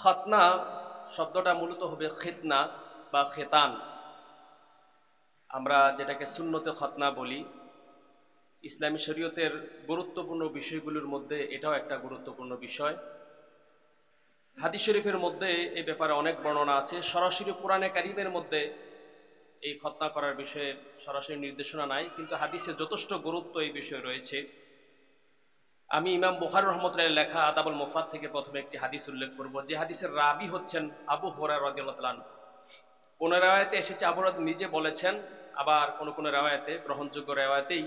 খতনা শব্দটা মূলত হবে খিতনা বা খেতান। আমরা যেটাকে সুন্নতে খতনা বলি, ইসলামী শরীয়তের গুরুত্বপূর্ণ বিষয়গুলোর মধ্যে এটাও একটা গুরুত্বপূর্ণ বিষয়। হাদিস শরীফের মধ্যে এই ব্যাপারে অনেক বর্ণনা আছে। সরাসরি কোরআনে কারীমের মধ্যে এই খতনা করার বিষয়ে সরাসরি নির্দেশনা নাই, কিন্তু হাদিসে যথেষ্ট গুরুত্ব এই বিষয়ে রয়েছে। আমি ইমাম বুখারী রাহমাতুল্লাহ লেখা আদাবুল মুফরাদ থেকে প্রথমে একটি হাদিস উল্লেখ করব, যে হাদিসের রাবি হচ্ছেন আবু হুরায়রা রাদিয়াল্লাহু তাআলা আনহু। কোন রাওয়ায়াতে এসেছে আবু হুরায়রা নিজে বলেছেন, আবার কোন কোন রাওয়ায়াতে, গ্রহণযোগ্য রাওয়ায়াতেই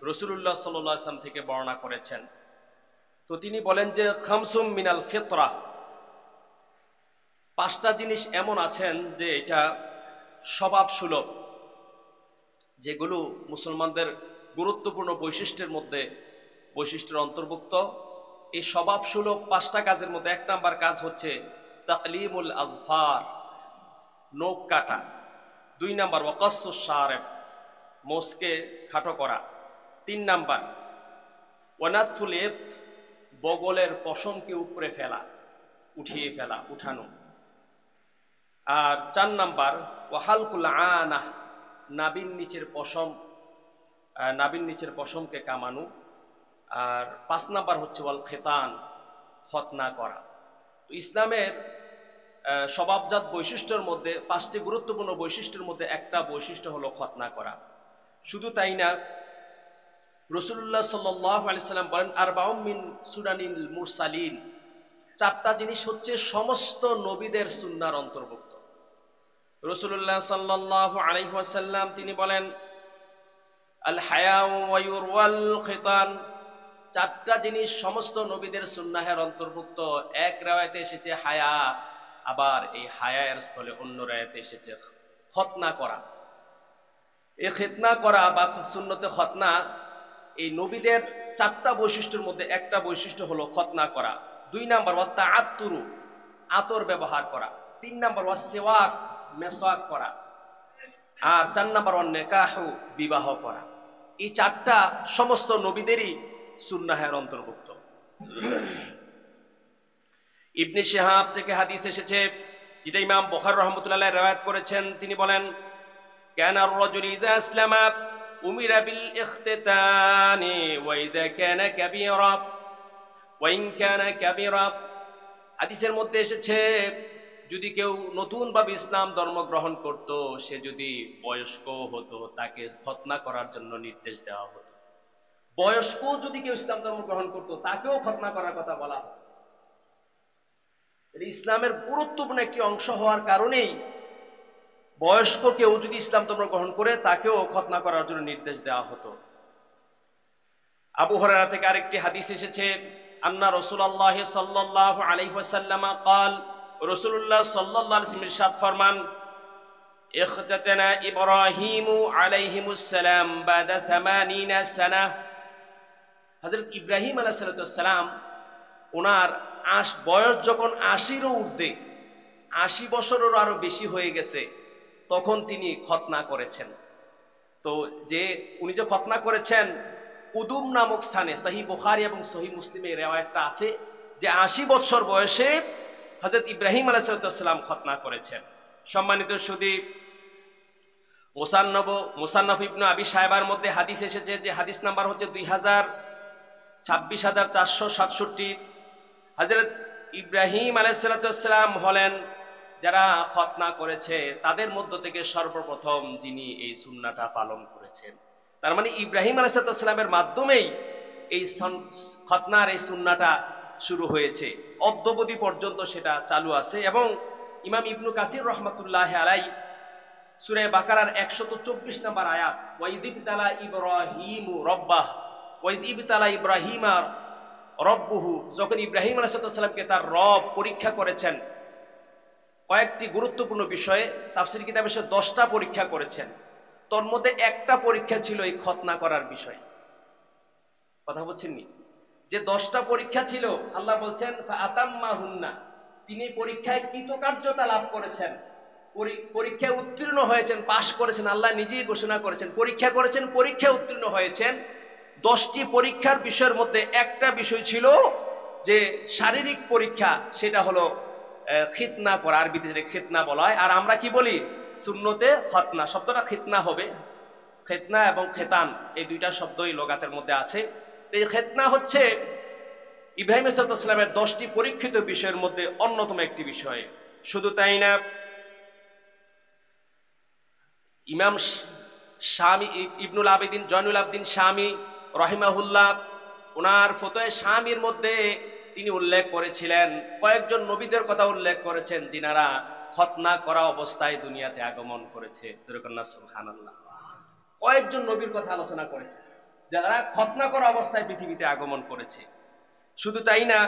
রাসূলুল্লাহ সাল্লাল্লাহু আলাইহি ওয়াসাল্লাম থেকে বর্ণনা করেছেন। তো তিনি বলেন যে খামসুম মিনাল ফিতরা, পাঁচটা জিনিস এমন আছেন যে এটা স্বভাব সুলভ, যেগুলো মুসলমানদের গুরুত্বপূর্ণ বৈশিষ্ট্যের অন্তর্ভুক্ত। এই স্বভাব সুলভ পাঁচটা কাজের মধ্যে এক নাম্বার কাজ হচ্ছে তাকলিমুল আজফার, নখ কাটা। দুই নাম্বার ওয়াকাসুস শারিব, মোসকে খাটো করা। তিন নাম্বার ওয়ানাতফুল ইব, বগলের পশমকে উপরে ফেলা, উঠানো। আর চার নাম্বার ওয়াহালকুল আনাহ, নাভির নিচের পশমকে কামানো। আর পাঁচ নাম্বার হচ্ছে ওয়াল খেতান, খতনা করা। তো ইসলামের স্বভাবজাত বৈশিষ্ট্যের মধ্যে, পাঁচটি গুরুত্বপূর্ণ বৈশিষ্ট্যের মধ্যে একটা বৈশিষ্ট্য হলো খতনা করা। শুধু তাই না, রাসূলুল্লাহ সাল্লাল্লাহু আলাইহি সাল্লাম বলেন আরবাউম মিন সুনানিল মুরসালিন, চারটা জিনিস হচ্ছে সমস্ত নবীদের সুন্নাহর অন্তর্ভুক্ত। রাসূলুল্লাহ সাল্লাল্লাহু আলাইহি ওয়াসাল্লাম তিনি বলেন আল হায়া ওয়া ইউরওয়াল খিতান, চারটা জিনিস সমস্ত নবীদের সুন্নাহের অন্তর্ভুক্ত। এক রাওয়ায়াতে এসেছে হায়া, আবার এই হায়ার স্থলে অন্য রাওয়ায়াতে এসেছে খতনা করা। এই খিতনা করা বা সুন্নতে খতনা, এই নবীদের চারটা বৈশিষ্ট্যের মধ্যে একটা বৈশিষ্ট্য হলো খতনা করা। দুই নাম্বার ওয়াত্তা আত্তুরু, আতর ব্যবহার করা। তিন নাম্বার ওয়াসওয়াক, মেসওয়াক করা। আর চার নাম্বার ওয়ান্নিকাহু, বিবাহ করা। এই চারটা সমস্ত নবীদেরই সুন্নাহের অন্তর্ভুক্ত। ইবনে শিহাব থেকে হাদিস এসেছে, যেটা ইমাম বুখারী রাহমাতুল্লাহ riwayat করেছেন। তিনি বলেন কানা আর-রাজুলু ইযা আসলামা উমিরা বিল ইখতিতানি ওয়া ইযা কানা কাবীরা ওয়া ইন কানা কাবীরা। হাদিসের মধ্যে এসেছে যদি কেউ নতুনভাবে ইসলাম ধর্ম গ্রহণ করত, সে যদি বয়স্ক হতো, তাকে খতনা করার জন্য নির্দেশ দেওয়া হতো। বয়স্ক যদি কেউ ইসলাম ধর্ম গ্রহণ করত, তাকেও খতনা করার কথা বলা হতো। ইসলামের গুরুত্বপূর্ণ একটি অংশ হওয়ার কারণেই বয়স্ক কেউ যদি ইসলাম ধর্ম গ্রহণ করে, তাকেও খতনা করার জন্য নির্দেশ দেওয়া হতো। আবু হুরায়রা থেকে আরেকটি হাদিস এসেছে, আন্না রাসূলুল্লাহ সাল্লাল্লাহু আলাইহি ওয়াসাল্লাম قال, রাসূলুল্লাহ সাল্লাল্লাহু আলাইহি ওয়াসাল্লাম ইরশাদ ফরমান ইখতাতানা ইব্রাহিম আলাইহিমুস সালাম বাদা 80 সানা। হযরত ইব্রাহিম আলাইহিস সালাম, ওনার বয়স যখন 80-এরও ঊর্ধ্বে, 80 বছরেরও আরো বেশি হয়ে গেছে, তখন তিনি খতনা করেছেন। তো উনি যে খতনা করেছেন, কুদুম নামক স্থানে, সহিহ বুখারী এবং সহিহ মুসলিমে রিওয়ায়াতটা আছে যে 80 বছর বয়সে হযরত ইব্রাহিম আলাইহিস সালাম খতনা করেছেন। সম্মানিত সুধী, মুসান্নাফ ইবনে আবি শায়বার মধ্যে হাদিস এসেছে, যে হাদিস নাম্বার হচ্ছে 26,467। হযরত ইব্রাহিম আলাইহিস সালাম হলেন যারা খতনা করেছে তাদের মধ্য থেকে সর্বপ্রথম যিনি এই সুন্নাহটা পালন করেছেন। তার মানে ইব্রাহিম আলাইহিস সালামের মাধ্যমেই এই খতনার এই সুন্নাহটা শুরু হয়েছে, অদ্যাবধি পর্যন্ত সেটা চালু আছে। এবং ইমাম ইবনু কাসির রহমাতুল্লাহ আলাইহি সূরা বাকারার 124 নম্বর আয়াত, ওয়াইদ ইবতালা ইব্রাহিমু রাব্বাহ ওয়াইদ ইবতালা ইব্রাহিমা রব্বুহু, যখন ইব্রাহিম আলাইহিস সালামকে তার রব পরীক্ষা করেছেন কয়েকটি গুরুত্বপূর্ণ বিষয়ে, তাফসীর কিতাবে সে 10টা পরীক্ষা করেছেন। তোর মধ্যে একটা পরীক্ষা ছিল এই খতনা করার বিষয়। কথা বলছেন নি? যে 10টা পরীক্ষা ছিল, আল্লাহ বলছেন ফাআতাম্মাহুন্না, তিনি পরীক্ষায় কৃতকার্যতা লাভ করেছেন, পরীক্ষায় উত্তীর্ণ হয়েছেন, পাশ করেছেন। আল্লাহ নিজেই ঘোষণা করেছেন পরীক্ষা করেছেন, পরীক্ষায় উত্তীর্ণ হয়েছেন। 10টি পরীক্ষার বিষয়ের মধ্যে একটা বিষয় ছিল যে শারীরিক পরীক্ষা, সেটা হলো খিতনা করা, আরবিতে যেটা খিতনা বলা হয়, আর আমরা কি বলি সুন্নতে খতনা। শব্দটা খিতনা হবে, খেতনা এবং খেতান এই দুইটা শব্দই লোগাতের মধ্যে আছে। এই খেতনা হচ্ছে ইব্রাহিম সাল্লামের 10টি পরীক্ষিত বিষয়ের মধ্যে অন্যতম একটি বিষয়। শুধু তাই না, ইমাম শামি ইবনুল আবেদিন জয়নুল আবেদিন শামি রহিমাহুল্লাহ ওনার ফতোয়ে শামির মধ্যে তিনি উল্লেখ করেছিলেন, কয়েকজন নবীদের কথা উল্লেখ করেছেন যিনারা খতনা করা অবস্থায় দুনিয়াতে আগমন করেছে। সুবহানাল্লাহ। কয়েকজন নবীর কথা আলোচনা করেছে যারা খতনা করা অবস্থায় পৃথিবীতে আগমন করেছে। শুধু তাই না,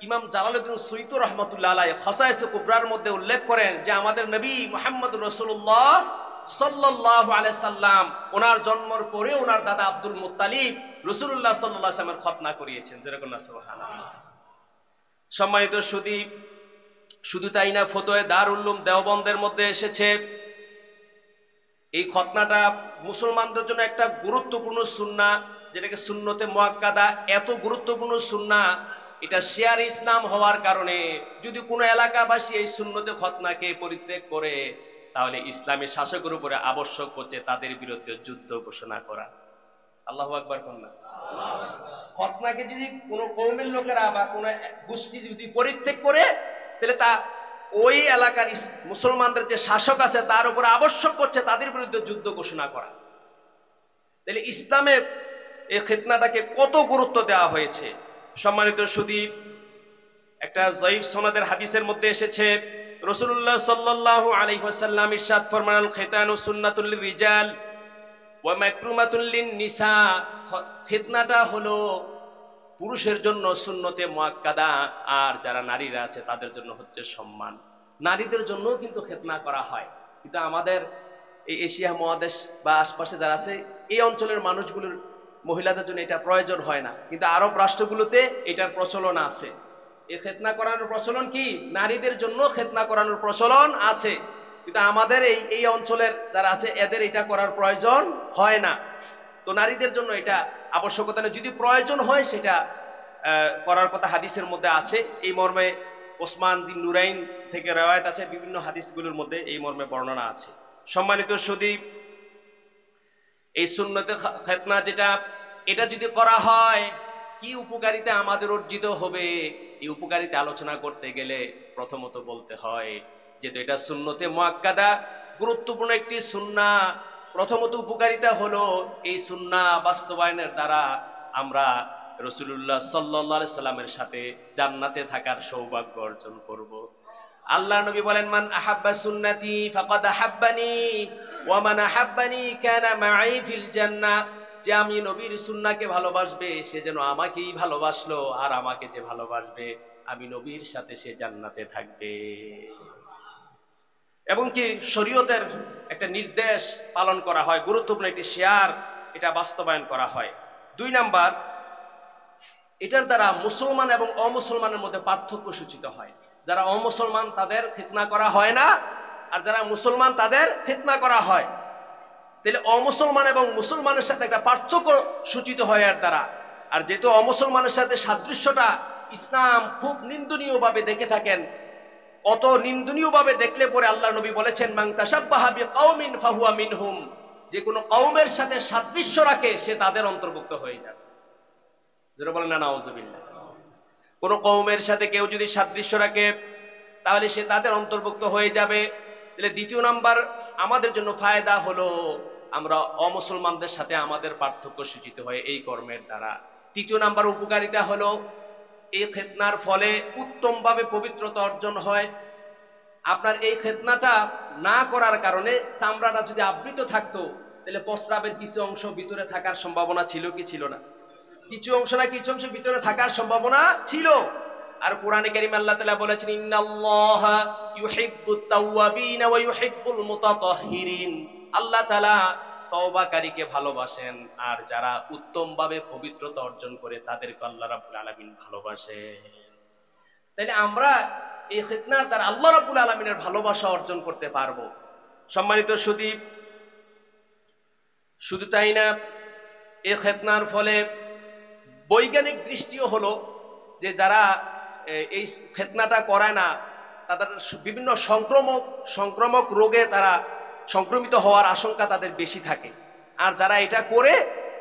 ইমাম জালালউদ্দিন সুয়ুতী রহমতুল্লাহ আলাইহি খাসায়েসে কুবরার মধ্যে উল্লেখ করেন যে আমাদের নবী মুহাম্মদ রাসূলুল্লাহ সাল্লাল্লাহু আলাইহি সাল্লাম ওনার জন্মের পরে ওনার দাদা আব্দুল মুত্তালিব রাসূলুল্লাহ সাল্লাল্লাহু আলাইহি ওয়াসাল্লামের খতনা করিয়েছেন। যেরকম সুবহানাল্লাহ। সম্মানিত সুধী, শুধু তাই না, ফতোয়ে দারুল উলুম দেওবন্দের মধ্যে এসেছে এই খতনাটা মুসলমানদের জন্য একটা গুরুত্বপূর্ণ সুন্নাহ, যেটাকে সুন্নতে মুআক্কাদা। এত গুরুত্বপূর্ণ সুন্নাহ, এটা শেয়ার ইসলাম হওয়ার কারণে যদি কোনো এলাকাবাসী এই সুন্নতে খতনাকে পরিত্যাগ করে, তাহলে ইসলামী শাসকের উপরে আবশ্যক হচ্ছে তাদের বিরুদ্ধে যুদ্ধ ঘোষণা করা। আল্লাহু আকবার কন্যা। খতনাকে যদি কোনো কওমের লোকেরা বা কোনো গোষ্ঠী যদি পরিত্যাগ করে, তাহলে তা ওই এলাকার মুসলমানদের যে শাসক আছে তার উপরে আবশ্যক হচ্ছে তাদের বিরুদ্ধে যুদ্ধ ঘোষণা করা। তাহলে ইসলামে এই খিতনাটাকে কত গুরুত্ব দেওয়া হয়েছে। সম্মানিত সুধী, একটা জয়ীফ সনদের হাদিসের মধ্যে এসেছে রাসূলুল্লাহ সাল্লাল্লাহু আলাইহি ওয়াসাল্লাম ইরশাদ ফরমান, খিতানু সুন্নাতুল লিরিজাল ওয়া মাকরুমাতুল লিন-নিসা। খিতনাটা হলো পুরুষের জন্য সুন্নতে মুআক্কাদা, আর যারা নারীরা আছে তাদের জন্য হচ্ছে সম্মান। নারীদের জন্য কিন্তু খিতনা করা হয়, কিন্তু আমাদের এই এশিয়া মহাদেশ বা আশপাশে যারা আছে এই অঞ্চলের মানুষগুলোর মহিলাদের জন্য এটা প্রয়োজন হয় না, কিন্তু আরব রাষ্ট্রগুলোতে এটার প্রচলন আছে। এই খিতনা করানোর প্রচলন কি, নারীদের জন্য খিতনা করানোর প্রচলন আছে, কিন্তু আমাদের এই অঞ্চলের যারা আছে এদের এটা করার প্রয়োজন হয় না। তো নারীদের জন্য এটা আবশ্যকতা নেই, যদি প্রয়োজন হয় সেটা করার কথা হাদিসের মধ্যে আছে। এই মর্মে ওসমান বিন নুরাইন থেকে রওয়ায়াত আছে, বিভিন্ন হাদিসগুলোর মধ্যে এই মর্মে বর্ণনা আছে। সম্মানিত সুধী, এই সুন্নতে খিতনা যেটা, এটা যদি করা হয় কি উপকারিতা আমাদের অর্জিত হবে, এই উপকারিতা আলোচনা করতে গেলে প্রথমত বলতে হয় যেহেতু এটা সুন্নতে মুআক্কাদা, গুরুত্বপূর্ণ একটি সুন্নাহ। প্রথমত উপকারিতা হলো এই সুন্নাহ বাস্তবায়নের দ্বারা আমরা রাসূলুল্লাহ সাল্লাল্লাহু আলাইহি সাল্লামের সাথে জান্নাতে থাকার সৌভাগ্য অর্জন করব। আল্লাহ নবী বলেন, মান আহাব্বা সুন্নতি ফাকাদ আহাব্বানি ওয়া মান আহাব্বানি কানা মাই ফিল জান্নাহ। যে আমি নবীর সুন্নাহকে ভালোবাসবে সে যেন আমাকেই ভালোবাসলো, আর আমাকে যে ভালোবাসবে আমি নবীর সাথে সে জান্নাতে থাকবে। এবং কি শরীয়তের একটা নির্দেশ পালন করা হয়, গুরুত্বপূর্ণ একটি শেয়ার এটা বাস্তবায়ন করা হয়। 2 নাম্বার, এটার দ্বারা মুসলমান এবং অমুসলমানের মধ্যে পার্থক্য সূচিত হয়। যারা অমুসলমান তাদের খিতনা করা হয় না, আর যারা মুসলমান তাদের খিতনা করা হয়। তাহলে অমুসলমান এবং মুসলমানের সাথে একটা পার্থক্য সূচিত হয় এর দ্বারা। আর যেহেতু অমুসলমানের সাথে সাদৃশ্যটা ইসলাম খুব নিন্দনীয়ভাবে দেখে থাকেন, অত নিন্দনীয়ভাবে দেখলে পরে আল্লাহ নবী বলেছেন, মান তাশাব্বাহা বিকাউমিন ফাহুয়া মিনহুম। যে কোনো কওমের সাথে সাদৃশ্য রাখে সে তাদের অন্তর্ভুক্ত হয়ে যাবে। যারা বলেন না নাউযুবিল্লাহ। কোনো কওমের সাথে কেউ যদি সাদৃশ্য রাখে তাহলে সে তাদের অন্তর্ভুক্ত হয়ে যাবে। তাহলে 2 নাম্বার আমাদের জন্য ফায়দা হলো আমরা অমুসলমানদের সাথে আমাদের পার্থক্য সূচিত হয় এই কর্মের দ্বারা। 3 নাম্বার উপকারিতা হলো এই খিতনার ফলে উত্তমভাবে পবিত্রতা অর্জন হয়। আপনার এই খিতনাটা না করার কারণে চামড়াটা যদি আবৃত থাকতো তাহলে প্রস্রাবের কিছু অংশ ভিতরে থাকার সম্ভাবনা ছিল কি ছিল না? কিছু অংশ না কিছু অংশ ভিতরে থাকার সম্ভাবনা ছিল। আর কোরআনে কারীমে আল্লাহ তাআলা বলেছেন, ইন্নাল্লাহা ইউহিব্বুত তাওয়াবিন ওয়া ইউহিব্বুল মুতাতাহহিরিন। আল্লাহ তাআলা তওবাকারীকে ভালোবাসেন, আর যারা উত্তমভাবে পবিত্রতা অর্জন করে তাদেরকে আল্লাহ রাব্বুল আলামিন ভালোবাসেন। তাইলে আমরা এই খিতনার দ্বারা আল্লাহ রাব্বুল আলামিনের ভালোবাসা অর্জন করতে পারবো। সম্মানিত সুধী, শুধু তাই না, এই খিতনার ফলে বৈজ্ঞানিক দৃষ্টিও হলো যে যারা এই খিতনাটা করায় না তাদের বিভিন্ন সংক্রামক রোগে তারা সংক্রমিত হওয়ার আশঙ্কা তাদের বেশি থাকে। আর যারা এটা করে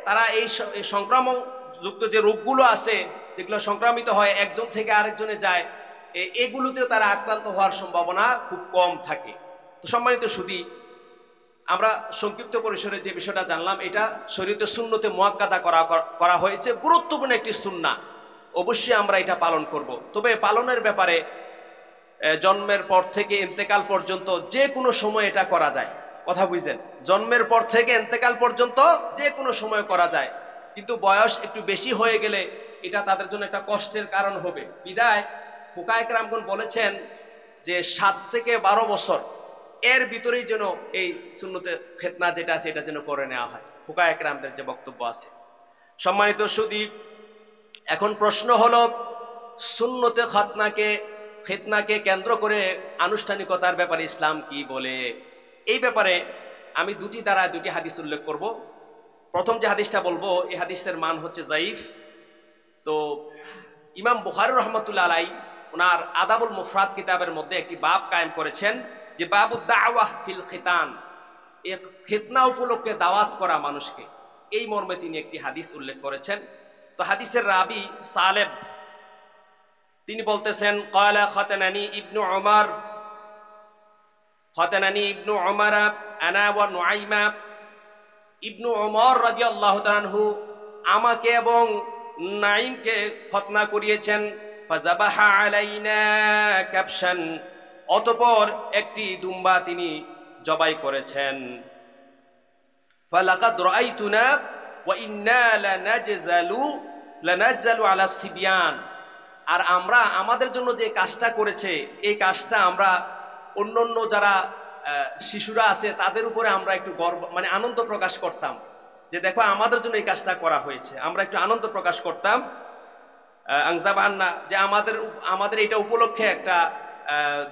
তারা এই সংক্রামক যুক্ত যে রোগগুলো আছে, যেগুলো সংক্রামিত হয় একজন থেকে আরেকজনে যায়, এগুলোতেও তারা আক্রান্ত হওয়ার সম্ভাবনা খুব কম থাকে। তো সম্মানিত সুধী, আমরা সংক্ষিপ্ত পরিসরে যে বিষয়টা জানলাম, এটা শরীয়তে সুন্নতে মুআক্কাদা করা হয়েছে, গুরুত্বপূর্ণ একটি সুন্নাহ। অবশ্যই আমরা এটা পালন করব। তবে পালনের ব্যাপারে জন্মের পর থেকে ইন্তেকাল পর্যন্ত যে কোনো সময় এটা করা যায়। কথা বুঝছেন? জন্মের পর থেকে ইন্তেকাল পর্যন্ত যে কোনো সময় করা যায়, কিন্তু বয়স একটু বেশি হয়ে গেলে এটা তাদের জন্য একটা কষ্টের কারণ হবে। বিদায় ফুকায়ে কেরামগণ বলেছেন যে 7 থেকে 12 বছর এর ভিতরেই যেন এই সুন্নতে খেতনা যেটা আছে এটা যেন করে নেওয়া হয়, ফুকায়ে কেরামদের যে বক্তব্য আছে। সম্মানিত সুধী, এখন প্রশ্ন হলো, সুন্নতে খেতনাকে কেন্দ্র করে আনুষ্ঠানিকতার ব্যাপারে ইসলাম কি বলে? এই ব্যাপারে আমি দুটি হাদিস উল্লেখ করব। প্রথম যে হাদিসটা বলবো, এই হাদিসের মান হচ্ছে যায়িফ। তো ইমাম বুখারী রহমতুল্লাহ আলাইহি ওনার আদাবুল মুফরাদ কিতাবের মধ্যে একটি বাব কায়েম করেছেন, যে বাবুদ দাওয়াহ ফিল খিতান, এই খেতনা উপলক্ষে দাওয়াত করা মানুষকে, এই মর্মে তিনি একটি হাদিস উল্লেখ করেছেন। তো হাদিসের রাবি সালেব তিনি বলতেছেন, ক্বালা খাতানানি ইবনু উমর আনা ওয়া নুআইমা। ইবনু উমর রাদিয়াল্লাহু তাআলা আনহু আমাকে এবং নাঈমকে খতনা করিয়েছেন। ফাযাবাহা আলাইনা কাবশান, অতঃপর একটি দুম্বা তিনি জবাই করেছেন। ফালাকাদ রাআইতুনা ওয়া ইন্না লানাজজালু আলা সিবিয়ান, আর আমরা আমাদের জন্য যে কাজটা করেছে, এই কাজটা আমরা অন্যান্য যারা শিশুরা আছে তাদের উপরে আমরা একটু গর্ব, মানে আনন্দ প্রকাশ করতাম, যে দেখো আমাদের জন্য এই কাজটা করা হয়েছে, আমরা একটু আনন্দ প্রকাশ করতাম। আনজাবান্না, যে আমাদের এটা উপলক্ষে একটা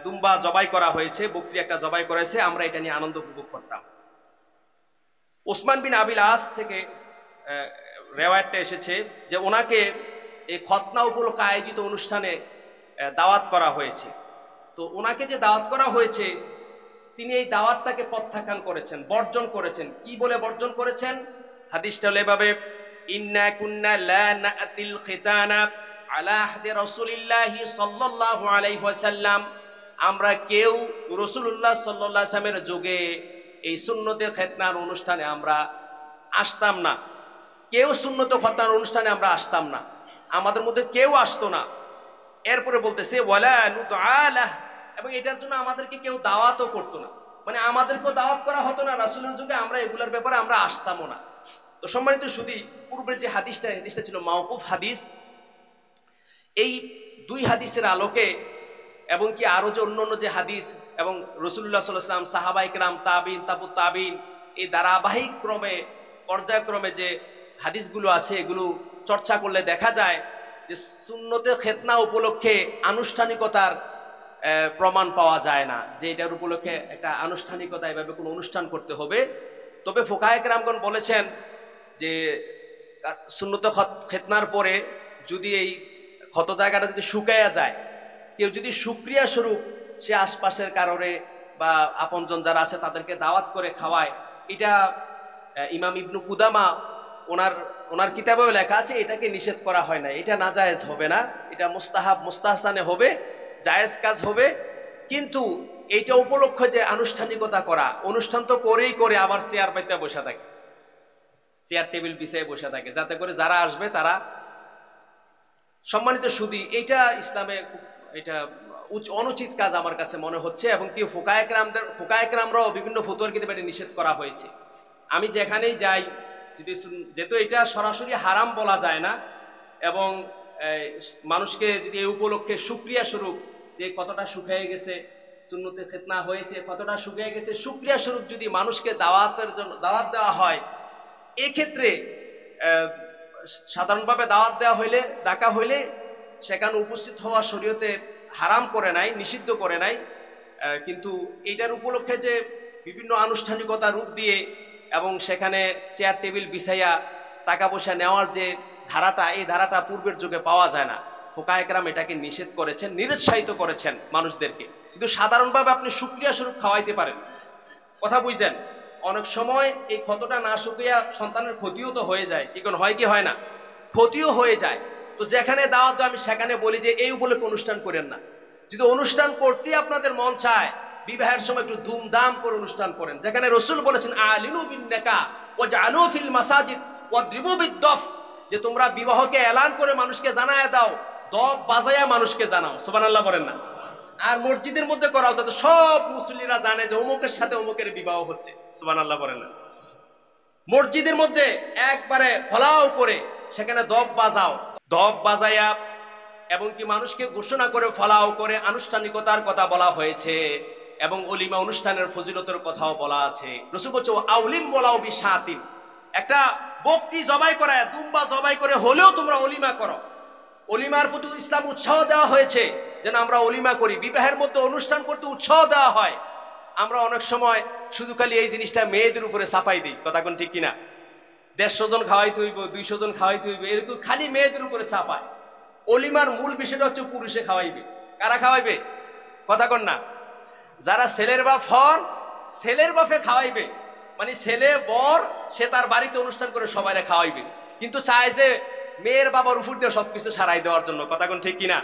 দুম্বা জবাই করা হয়েছে, বকরি একটা জবাই করেছে, আমরা এটা নিয়ে আনন্দ উপভোগ করতাম। ওসমান বিন আবিল আস থেকে রেওয়ায়াতটা এসেছে যে ওনাকে এই খতনা উপলক্ষে আয়োজিত অনুষ্ঠানে দাওয়াত করা হয়েছে। তো ওনাকে যে দাওয়াত করা হয়েছে, তিনি এই দাওয়াতটাকে প্রত্যাখ্যান করেছেন, বর্জন করেছেন। কি বলে বর্জন করেছেন? হাদিসটা হলো এভাবে, ইন্না কুন্না লা নাতিল খিতানা আলা আহদি রাসূলিল্লাহি সাল্লাল্লাহু আলাইহি ওয়াসাল্লাম, আমরা কেউ রাসূলুল্লাহ সাল্লাল্লাহু আলাইহি ওয়াসাল্লামের যুগে এই সুন্নতে খেতনার অনুষ্ঠানে আমরা আসতাম না। কেউ সুন্নতে খেতনার অনুষ্ঠানে আমরা আসতাম না, আমাদের মধ্যে কেউ আসতো না। এরপরে বলতেছে ওয়ালা নুতআলা, এবং এটার জন্য আমাদেরকে কেউ দাওয়াতও করতো না, মানে আমাদেরকেও দাওয়াত করা হতো না রাসূলের যুগে, আমরা এগুলোর ব্যাপারে আমরা আসতামও না। তো সম্মানিত সুধী, পূর্বের যে হাদিসটা ছিল মাওকুফ হাদিস। এই দুই হাদিসের আলোকে এবং কি আরো যে অন্যান্য যে হাদিস এবং রাসূলুল্লাহ সাল্লাল্লাহু আলাইহি ওয়াসাল্লাম, সাহাবায়ে কেরাম, তাবিঈন, তাবুত তাবিঈন, এই ধারাবাহিক ক্রমে পর্যায়ক্রমে যে হাদিসগুলো আছে, এগুলো চর্চা করলে দেখা যায় যে সুন্নতে খেতনা উপলক্ষে আনুষ্ঠানিকতার প্রমাণ পাওয়া যায় না, যে এটার উপলক্ষে একটা আনুষ্ঠানিকতা এভাবে কোনো অনুষ্ঠান করতে হবে। তবে ফুকায়ে কেরামগণ বলেছেন যে সুন্নতে খেতনার পরে যদি এই ক্ষত জায়গাটা যদি শুকায়া যায়, কেউ যদি শুকরিয়া স্বরূপ সে আশপাশের কারণে বা আপনজন যারা আছে তাদেরকে দাওয়াত করে খাওয়ায়, এটা ইমাম ইবনু কুদামা ওনার কিতাবেও লেখা আছে, এটাকে নিষেধ করা হয় না, এটা নাজায়েজ হবে না, এটা মুস্তাহাব মুস্তাহসানে হবে, জায়েজ কাজ হবে। কিন্তু এইটা উপলক্ষে যে আনুষ্ঠানিকতা করা, অনুষ্ঠান তো করেই করে আবার চেয়ার পাইতে বসে থাকে, চেয়ার টেবিল বিছিয়ে বসে থাকে, যাতে করে যারা আসবে তারা। সম্মানিত সুধী, এইটা ইসলামে এটা অনুচিত কাজ আমার কাছে মনে হচ্ছে, এবং কি ফুকায়ে কেরামরাও বিভিন্ন ফতোয়ার কিতাবে এটা নিষেধ করা হয়েছে। আমি যেখানেই যাই, যেহেতু এটা সরাসরি হারাম বলা যায় না, এবং মানুষকে যদি এই উপলক্ষে শুকরিয়া স্বরূপ, যে কতটা শুকিয়ে গেছে সুন্নতে খেতনা হয়েছে, কতটা শুকিয়ে গেছে, শুকরিয়া স্বরূপ যদি মানুষকে দাওয়াত দেওয়া হয়, এক্ষেত্রে সাধারণভাবে দাওয়াত দেওয়া হইলে, ডাকা হইলে সেখানে উপস্থিত হওয়া শরীয়তে হারাম করে নাই, নিষিদ্ধ করে নাই। কিন্তু এইটার উপলক্ষে যে বিভিন্ন আনুষ্ঠানিকতা রূপ দিয়ে এবং সেখানে চেয়ার টেবিল বিছাইয়া টাকা পয়সা নেওয়ার যে ধারাটা, এই ধারাটা পূর্বের যুগে পাওয়া যায় না। ফুকায়ে কেরাম এটাকে নিষেধ করেছেন, নিরুৎসাহিত করেছেন মানুষদেরকে। কিন্তু সাধারণভাবে আপনি শুকরিয়া স্বরূপ খাওয়াইতে পারেন। কথা বুঝছেন? অনেক সময় এই ক্ষতটা না শুকিয়ে সন্তানের ক্ষতিও তো হয়ে যায়, কি কোন হয় কি হয় না? ক্ষতিও হয়ে যায়। তো যেখানে দাওয়াত দেয় আমি সেখানে বলি যে এই উপলক্ষে অনুষ্ঠান করেন না। যদি অনুষ্ঠান করতে আপনাদের মন চায়, বিবাহের সময় একটু ধুমধাম করে অনুষ্ঠান করেন, যেখানে রাসূল বলেছেন আলিনু বিন নিকাহ ওয়াজআলু ফিল মাসাজিদ ওয়াদরিবু বিদ-দফ, যে তোমরা বিবাহকে এলান করে মানুষকে জানায় দাও, দফ বাজায়া মানুষকে জানাও। সুবহানাল্লাহ বলেন না? আর মসজিদের মধ্যে করাও যাতে সব মুসল্লিরা জানে যে অমুকের সাথে অমুকের বিবাহ হচ্ছে। সুবহানাল্লাহ বলেন না? মসজিদের মধ্যে একবারে ফলাও করে সেখানে দফ বাজাও, দফ বাজায়া এবং কি মানুষকে ঘোষণা করে ফলাও করে আনুষ্ঠানিকতার কথা বলা হয়েছে এবং অলিমা অনুষ্ঠানের ফজিলতের কথাও বলা আছে। রাসূল বলছে আউলিম বলাও বিশাতিন, একটা বকরি জবাই করে, দুম্বা জবাই করে হলেও তোমরা অলিমা করো। অলিমার প্রতি ইসলাম উৎসাহ দেওয়া হয়েছে যেন আমরা অলিমা করি, বিবাহের মধ্যে অনুষ্ঠান করতে উৎসাহ দেওয়া হয়। আমরা অনেক সময় শুধু খালি এই জিনিসটা মেয়েদের উপরে চাপাই দিই, কথা কোন ঠিক কিনা? 150 জন খাওয়াইতে হইব, 200 জন খাওয়াইতে হইব, এরকম খালি মেয়েদের উপরে চাপায়। অলিমার মূল বিষয়টা হচ্ছে পুরুষে খাওয়াইবে। কারা খাওয়াইবে? কথা কন না? যারা ছেলের বাপ হন, ছেলের বাপে খাওয়াইবে, মানে ছেলে বর সে তার বাড়িতে অনুষ্ঠান করে সবাইরে খাওয়াইবে, কিন্তু চায় যে মেয়ের বাবার উপর দিয়ে সবকিছু সারাই দেওয়ার জন্য। কথা কোন ঠিক কিনা?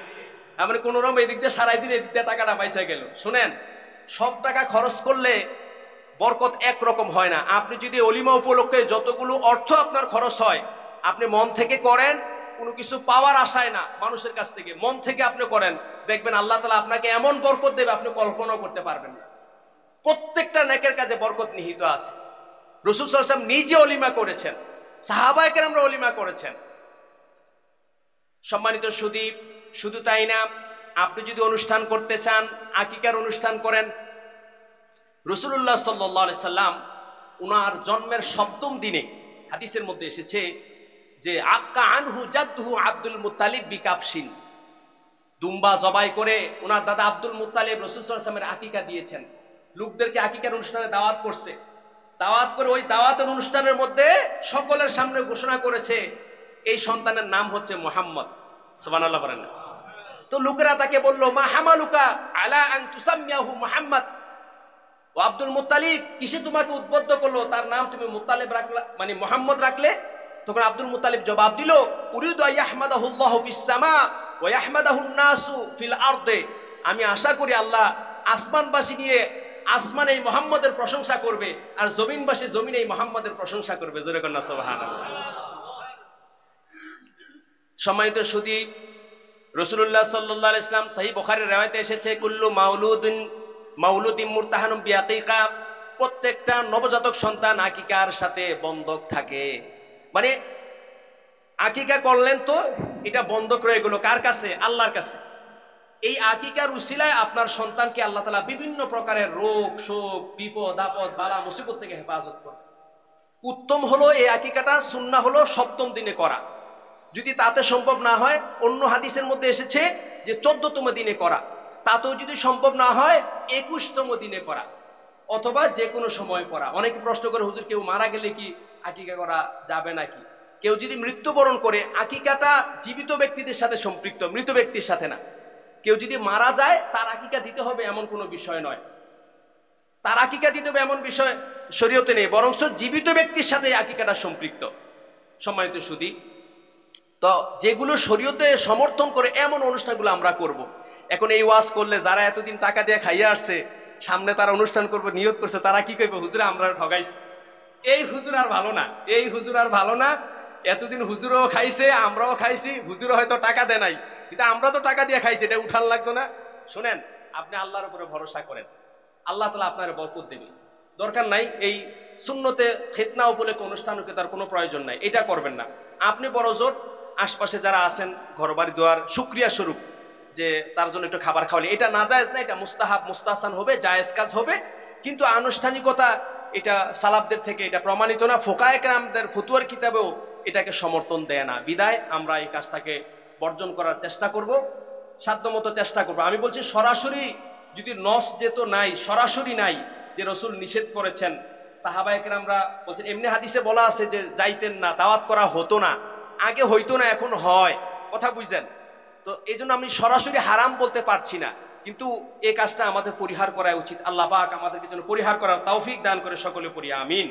মানে কোন রকম এদিক দিয়ে সারাই দিলে এদিক দিয়ে টাকাটা পয়সা গেল। শুনেন, সব টাকা খরচ করলে বরকত একরকম হয় না। আপনি যদি অলিমা উপলক্ষে যতগুলো অর্থ আপনার খরচ হয়, আপনি মন থেকে করেন, কোনো কিছু পাওয়ার আশায় না, মানুষের কাছ থেকে মন থেকে আপনি করেন, দেখবেন আল্লাহ তাআলা আপনাকে এমন বরকত দেবে আপনি কল্পনাও করতে পারবেন না। প্রত্যেকটা নেকের কাজে বরকত নিহিত আছে। রাসূল সাল্লাল্লাহু আলাইহি ওয়াসাল্লাম নিজে অলিমা করেছেন, সাহাবায়ে কেরামরা অলিমা করেছেন। সম্মানিত সুধী, শুধু তাই না, আপনি যদি অনুষ্ঠান করতে চান, আকিকার অনুষ্ঠান করেন। রাসূলুল্লাহ সাল্লাল্লাহু আলাইহি সাল্লাম উনার জন্মের 7ম দিনে হাদিসের মধ্যে এসেছে যে আক্কা আনহু জাদ্দুহু আব্দুল মুত্তালিব বিকাবশিন, দুম্বা জবাই করে ওনার দাদা আব্দুল মুত্তালিব রাসূল সাল্লাল্লাহু আলাইহি ওয়াসাল্লামের আকিকা দিয়েছেন। লোকদেরকে আকিকার অনুষ্ঠানে দাওয়াত করছে, দাওয়াত করে ওই দাওয়াতের অনুষ্ঠানের মধ্যে সকলের সামনে ঘোষণা করেছে এই সন্তানের নাম হচ্ছে মুহাম্মদ। সুবহানাল্লাহ বলেন না? তো লোকেরা তাকে বলল মা হামালুকা আলা আন তুসাম্মিয়াহু মুহাম্মদ, ও আব্দুল মুত্তালিব, কিসে তোমাকে উদ্বুদ্ধ করলো তার নাম তুমি মুত্তালিব রাখলা, মানে মুহাম্মদ রাখলে? তখন আব্দুল মুত্তালিব জবাব দিল উরিদু আইয়াহমাদাহুল্লাহু ফিস সামা ওয়া ইয়াহমাদাহুন নাসু ফিল আরদে, আমি আশা করি আল্লাহ আসমানবাসী নিয়ে আসমান এই মুহাম্মদের প্রশংসা করবে আর জমিনবাসী জমিনে এই মুহাম্মদের প্রশংসা করবে। জোরে কন্না সুবহানাল্লাহ। সম্মানিত সুধী, রাসূলুল্লাহ সাল্লাল্লাহু আলাইহি ওয়াসাল্লাম সহিহ বুখারীর riwayate এসেছে কুল্লু মাউলুদিন মুরতাহানুম বিআকিকা, প্রত্যেকটা নবজাতক সন্তান আকিকার সাথে বন্ধক থাকে। মানে আকিকা করলেন তো এটা বন্ধক রয়ে গেল কার কাছে? আল্লাহর কাছে। এই আকিকার উসিলায় আপনার সন্তানকে আল্লাহ তাআলা বিভিন্ন প্রকারের রোগ শোক বিপদ আপদ বালা মুসিবত থেকে হেফাজত করে। উত্তম হলো এই আকিকাটা সুন্নাহ হলো 7ম দিনে করা। যদি তাতে সম্ভব না হয়, অন্য হাদিসের মধ্যে এসেছে যে 14তম দিনে করা, তাতেও যদি সম্ভব না হয় 21তম দিনে করা, অথবা যে কোনো সময় করা। অনেকে প্রশ্ন করে হুজুর কেউ মারা গেলে কি আকিকা করা যাবে নাকি? কেউ যদি মৃত্যুবরণ করে, আকিকাটা জীবিত ব্যক্তিদের সাথে সম্পৃক্ত, মৃত ব্যক্তির সাথে না। কেউ যদি মারা যায় তার আকিকা দিতে হবে এমন কোনো বিষয় নয়, তার আকিকা দিতে হবে এমন বিষয় শরীয়তে নেই, বরং জীবিত ব্যক্তির সাথে আকিকাটা সম্পৃক্ত। সম্মানিত সুধী, তো যেগুলো শরীয়তে সমর্থন করে এমন অনুষ্ঠানগুলো আমরা করব। এখন এই ওয়াজ করলে যারা এতদিন টাকা দিয়ে খাইয়ে আসছে, সামনে তারা অনুষ্ঠান করবে নিয়ত করছে, তারা কি করবে? হুজুরে আমরা ঠগাইছি, এই হুজুর আর ভালো না, এই হুজুর আর ভালো না, এতদিন হুজুরও খাইছে আমরাও খাইছি, হুজুরও হয়তো টাকা দেয় নাই কিন্তু আমরা তো টাকা দিয়ে খাইছি, এটা উঠান লাগতো না। শোনেন, আপনি আল্লাহর উপরে ভরসা করেন, আল্লাহ তাআলা আপনার বরকত দেবে। দরকার নাই এই সুন্নতে খিতনা উপলক্ষে অনুষ্ঠান তার কোনো প্রয়োজন নাই, এটা করবেন না। আপনি বড় জোর আশপাশে যারা আছেন ঘর বাড়ি দেওয়ার শুকরিয়া স্বরূপ যে তার জন্য একটু খাবার খাওয়ালে, এটা না জায়েজ না, এটা মুস্তাহাব মুস্তাহসান হবে, জায়েজ কাজ হবে। কিন্তু আনুষ্ঠানিকতা এটা সালাফদের থেকে এটা প্রমাণিত না, ফুকায়ে কেরামদের ফতুয়ার কিতাবেও এটাকে সমর্থন দেয় না। বিদায় আমরা এই কাজটাকে বর্জন করার চেষ্টা করব, সাধ্যমতো চেষ্টা করব। আমি বলছি সরাসরি যদি নস যেত নাই, সরাসরি নাই যে রাসূল নিষেধ করেছেন, সাহাবায়ে কেরামরা বলছেন, এমনি হাদিসে বলা আছে যে যাইতেন না, দাওয়াত করা হতো না, আগে হইতো না এখন হয়, কথা বুঝছেন? তো এই জন্য আমি সরাসরি হারাম বলতে পারছি না, কিন্তু এই কাজটা আমাদের পরিহার করা উচিত। আল্লাহ পাক আমাদেরকে যেন পরিহার করার তৌফিক দান করে, সকলে পড়ি আমিন।